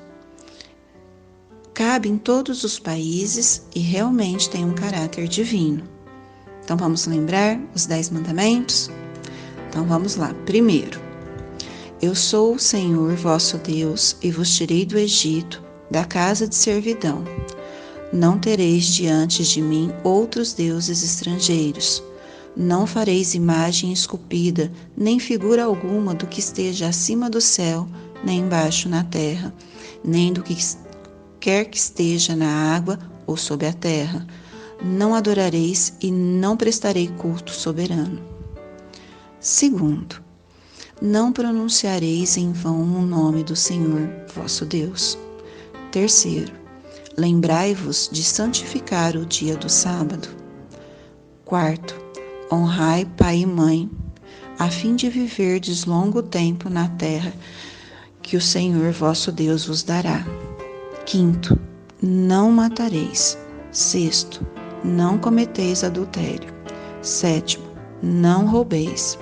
Cabe em todos os países e realmente tem um caráter divino. Então vamos lembrar os 10 mandamentos? Então vamos lá. Primeiro, eu sou o Senhor vosso Deus e vos tirei do Egito, da casa de servidão. Não tereis diante de mim outros deuses estrangeiros. Não fareis imagem esculpida, nem figura alguma do que esteja acima do céu, nem embaixo na terra, nem do que quer que esteja na água ou sob a terra. Não adorareis e não prestarei culto soberano. Segundo, não pronunciareis em vão o nome do Senhor, vosso Deus. Terceiro, lembrai-vos de santificar o dia do sábado. Quarto, honrai pai e mãe, a fim de viverdes longo tempo na terra que o Senhor vosso Deus vos dará. Quinto, não matareis. Sexto, não cometeis adultério. Sétimo, não roubeis.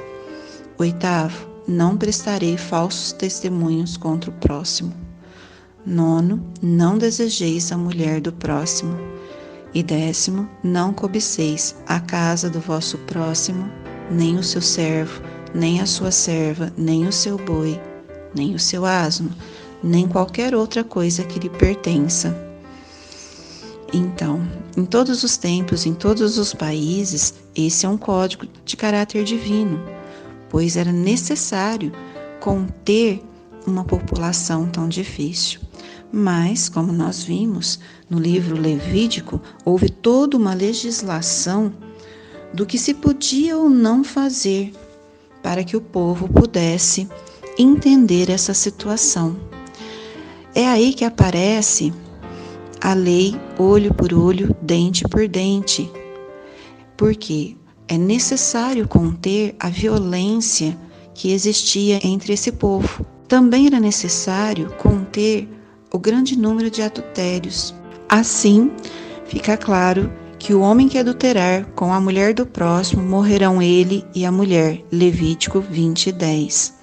Oitavo, não prestarei falsos testemunhos contra o próximo. Nono, não desejeis a mulher do próximo. E 10º, não cobiceis a casa do vosso próximo, nem o seu servo, nem a sua serva, nem o seu boi, nem o seu asno, nem qualquer outra coisa que lhe pertença. Então, em todos os tempos, em todos os países, esse é um código de caráter divino, pois era necessário conter uma população tão difícil. Mas, como nós vimos no livro Levítico, houve toda uma legislação do que se podia ou não fazer para que o povo pudesse entender essa situação. É aí que aparece a lei olho por olho, dente por dente, porque é necessário conter a violência que existia entre esse povo. Também era necessário conter o grande número de adultérios. Assim, fica claro que o homem que adulterar com a mulher do próximo, morrerão ele e a mulher. Levítico 20:10.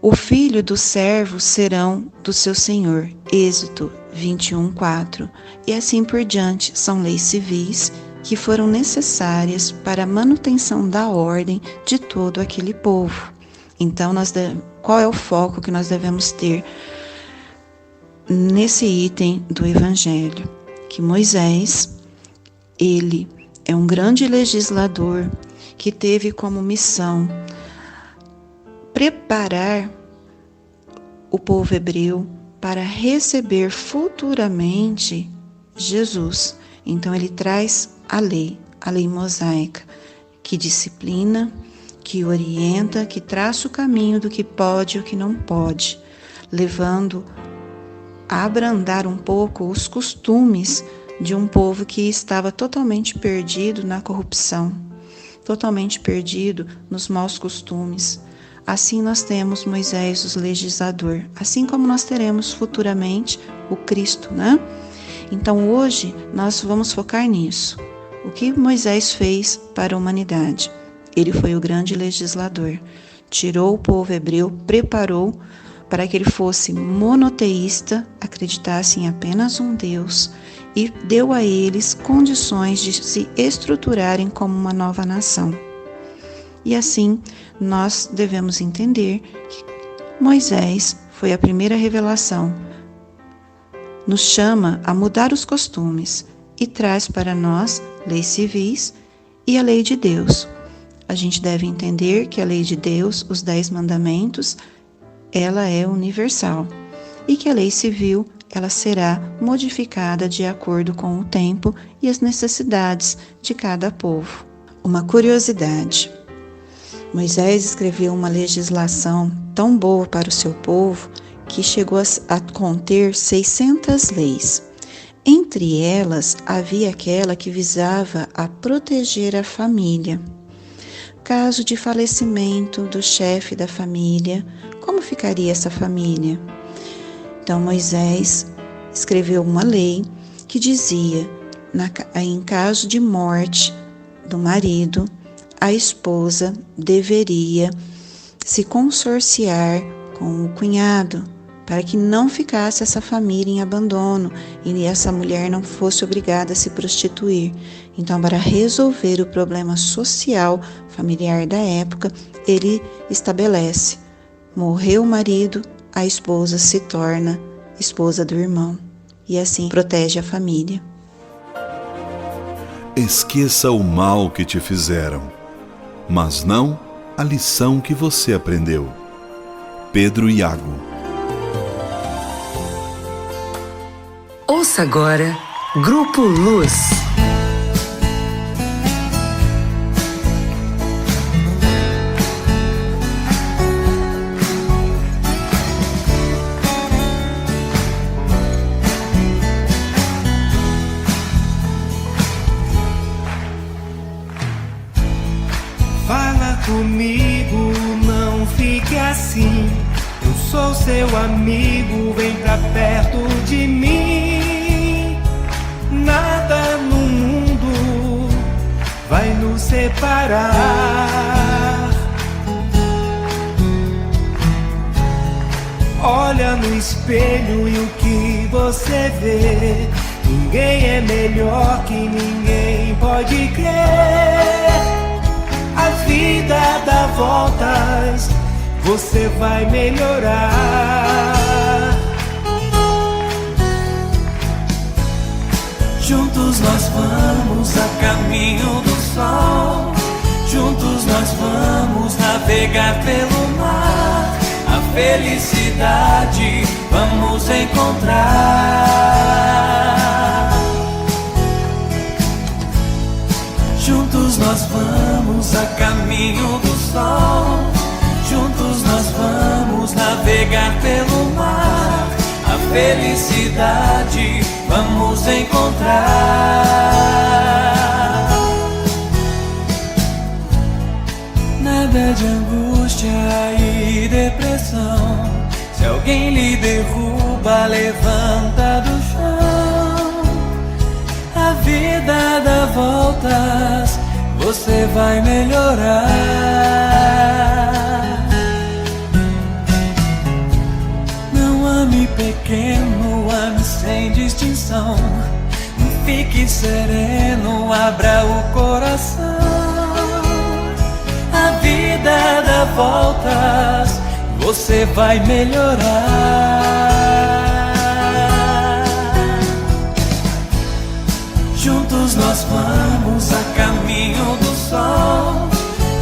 O filho dos servos serão do seu senhor. Êxodo 21:4. E assim por diante, são leis civis que foram necessárias para a manutenção da ordem de todo aquele povo. Então, qual é o foco que nós devemos ter nesse item do Evangelho? Que Moisés, ele é um grande legislador que teve como missão preparar o povo hebreu para receber futuramente Jesus. Então ele traz a lei mosaica, que disciplina, que orienta, que traça o caminho do que pode e o que não pode, levando a abrandar um pouco os costumes de um povo que estava totalmente perdido na corrupção, totalmente perdido nos maus costumes. Assim nós temos Moisés, o legislador, assim como nós teremos futuramente o Cristo, né? Então hoje nós vamos focar nisso. O que Moisés fez para a humanidade? Ele foi o grande legislador. Tirou o povo hebreu, preparou para que ele fosse monoteísta, acreditasse em apenas um Deus, e deu a eles condições de se estruturarem como uma nova nação. E assim, nós devemos entender que Moisés foi a primeira revelação. Nos chama a mudar os costumes e traz para nós leis civis e a lei de Deus. A gente deve entender que a lei de Deus, os 10 mandamentos, ela é universal e que a lei civil ela será modificada de acordo com o tempo e as necessidades de cada povo. Uma curiosidade: Moisés escreveu uma legislação tão boa para o seu povo que chegou a conter 600 leis. Entre elas, havia aquela que visava a proteger a família. Caso de falecimento do chefe da família, como ficaria essa família? Então Moisés escreveu uma lei que dizia, em caso de morte do marido, a esposa deveria se consorciar com o cunhado, para que não ficasse essa família em abandono e essa mulher não fosse obrigada a se prostituir. Então, para resolver o problema social familiar da época, ele estabelece: morreu o marido, a esposa se torna esposa do irmão, e assim protege a família. Esqueça o mal que te fizeram, mas não a lição que você aprendeu. Pedro Iago. Ouça agora Grupo Luz. Fala comigo, não fique assim. Eu sou seu amigo, vem pra perto de mim. Nada no mundo vai nos separar. Olha no espelho e o que você vê. Ninguém é melhor que ninguém, pode crer. A vida dá voltas, você vai melhorar. Juntos nós vamos a caminho do sol. Juntos nós vamos navegar pelo mar. A felicidade vamos encontrar. Juntos nós vamos a caminho do sol, juntos nós vamos navegar pelo mar. A felicidade vamos encontrar. Nada de angústia e depressão. Se alguém lhe derruba, levanta do chão. A vida dá voltas, você vai melhorar. Não ame pequeno, ame sem distinção. Fique sereno, abra o coração. A vida dá voltas, você vai melhorar. Juntos nós vamos a caminho do sol,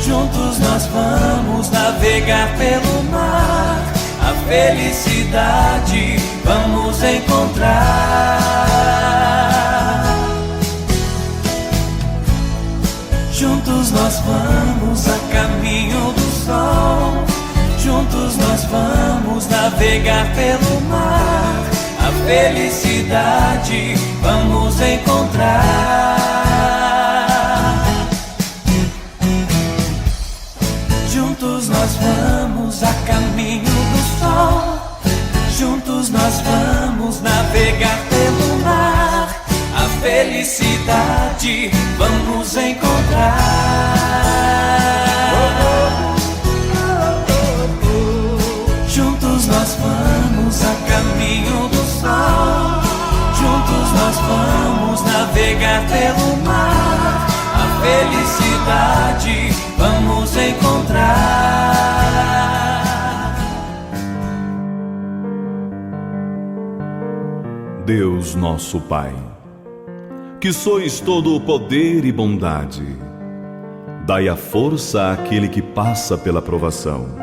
juntos nós vamos navegar pelo mar. A felicidade vamos encontrar. Juntos nós vamos a caminho do sol, juntos nós vamos navegar pelo mar. A felicidade vamos encontrar. Juntos nós vamos a caminho do sol, juntos nós vamos navegar pelo mar. A felicidade vamos encontrar. Juntos nós vamos a caminho do sol, juntos nós vamos navegar pelo mar. A felicidade vamos encontrar. Deus nosso Pai, que sois todo o poder e bondade, dai a força àquele que passa pela provação.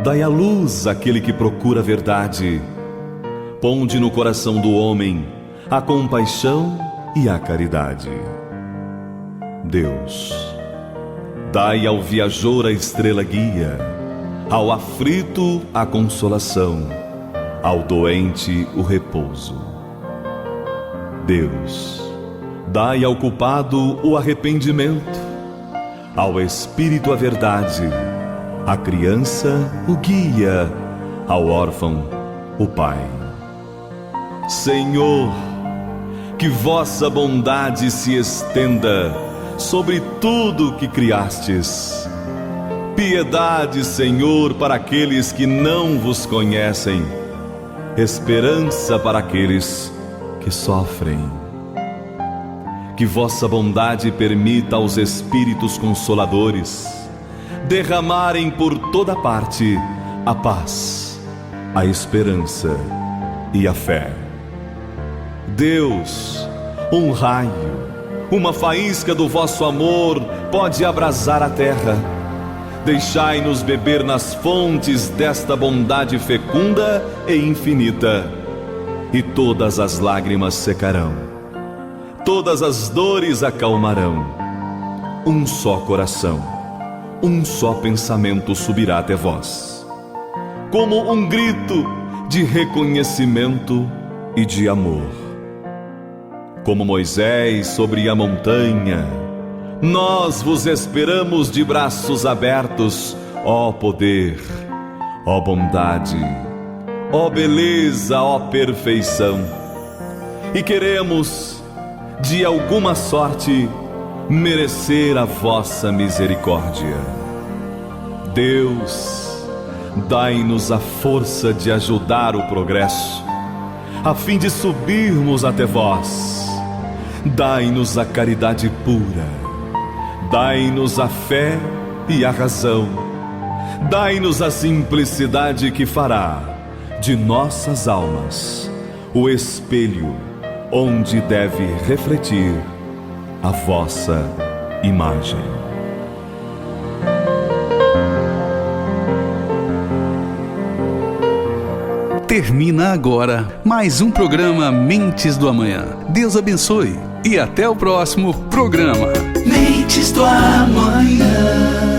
Dai a luz àquele que procura a verdade. Ponde no coração do homem a compaixão e a caridade. Deus, dai ao viajor a estrela guia, ao aflito a consolação, ao doente o repouso. Deus, dai ao culpado o arrependimento, ao espírito a verdade, à criança o guia, ao órfão o pai. Senhor, que vossa bondade se estenda sobre tudo que criastes. Piedade, Senhor, para aqueles que não vos conhecem, esperança para aqueles que sofrem. Que vossa bondade permita aos Espíritos Consoladores derramarem por toda parte a paz, a esperança e a fé. Deus, um raio, uma faísca do vosso amor pode abrasar a terra. Deixai-nos beber nas fontes desta bondade fecunda e infinita, e todas as lágrimas secarão, todas as dores acalmarão. Um só coração, um só pensamento subirá até vós, como um grito de reconhecimento e de amor. Como Moisés sobre a montanha, nós vos esperamos de braços abertos, ó poder, ó bondade, ó beleza, ó perfeição. E queremos, de alguma sorte, merecer a vossa misericórdia. Deus, dai-nos a força de ajudar o progresso, a fim de subirmos até vós. Dai-nos a caridade pura, dai-nos a fé e a razão, dai-nos a simplicidade que fará de nossas almas o espelho onde deve refletir a vossa imagem. Termina agora mais um programa Mentes do Amanhã. Deus abençoe e até o próximo programa. Mentes do Amanhã.